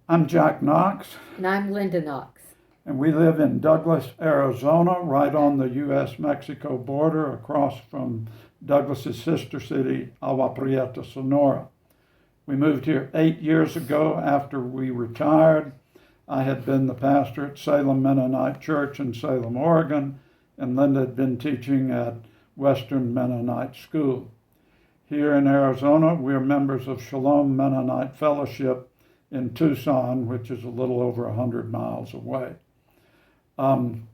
I'm Jack Knox, And I'm Linda Knox. and we live in Douglas, Arizona, right on the U.S.-Mexico border across from Douglas's sister city, Agua Prieta, Sonora. We moved here 8 years ago after we retired. I had been the pastor at Salem Mennonite Church in Salem, Oregon, and Linda had been teaching at Western Mennonite School. Here in Arizona, we're members of Shalom Mennonite Fellowship in Tucson, which is a little over 100 miles away. When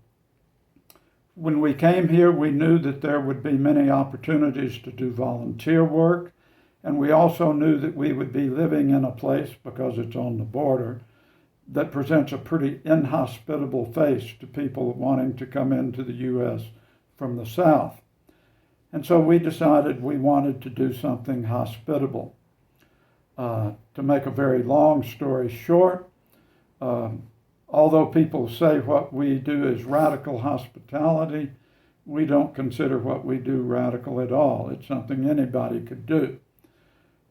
we came here, we knew that there would be many opportunities to do volunteer work, and we also knew that we would be living in a place, because it's on the border, that presents a pretty inhospitable face to people wanting to come into the U.S. from the South. And so we decided we wanted to do something hospitable. To make a very long story short, although people say what we do is radical hospitality, we don't consider what we do radical at all. It's something anybody could do.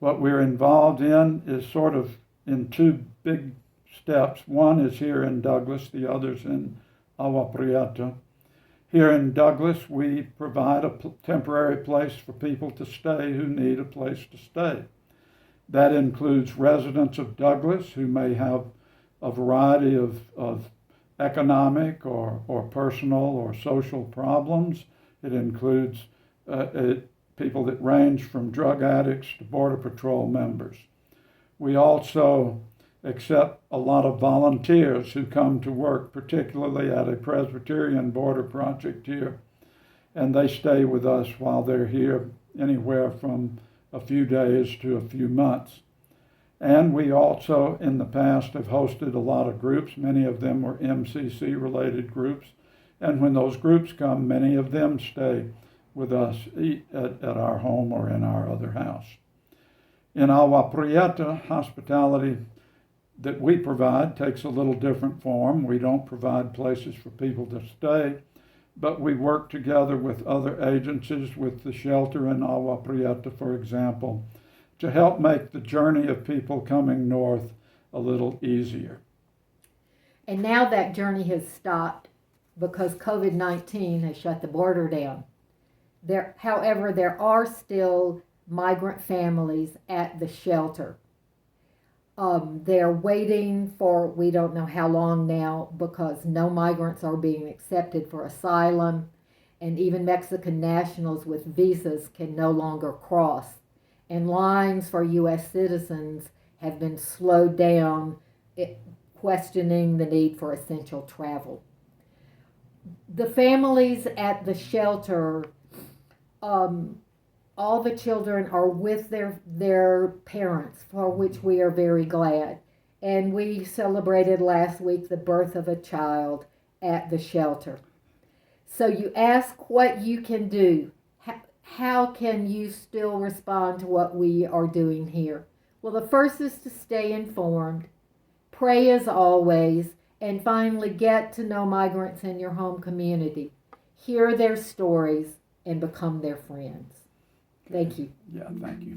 What we're involved in is sort of in two big steps. One is here in Douglas, the other's in Agua Prieta. Here in Douglas, we provide a temporary place for people to stay who need a place to stay. That includes residents of Douglas who may have a variety of economic or personal or social problems. It includes people that range from drug addicts to Border Patrol members. We also accept a lot of volunteers who come to work, particularly at a Presbyterian border project here, and they stay with us while they're here, anywhere from a few days to a few months. And we also, in the past, have hosted a lot of groups. Many of them were MCC-related groups. And when those groups come, many of them stay with us at our home or in our other house. In Agua Prieta, hospitality that we provide takes a little different form. We don't provide places for people to stay, but we work together with other agencies, with the shelter in Agua Prieta, for example, to help make the journey of people coming north a little easier. And now that journey has stopped because COVID-19 has shut the border down. However, there are still migrant families at the shelter. They're waiting for, we don't know how long now, because no migrants are being accepted for asylum, and even Mexican nationals with visas can no longer cross. And lines for U.S. citizens have been slowed down, questioning the need for essential travel. The families at the shelter, all the children are with their parents, for which we are very glad. And we celebrated last week the birth of a child at the shelter. So you ask what you can do. How can you still respond to what we are doing here? Well, the first is to stay informed, pray as always, and finally get to know migrants in your home community. Hear their stories and become their friends. Thank you. Yeah, thank you.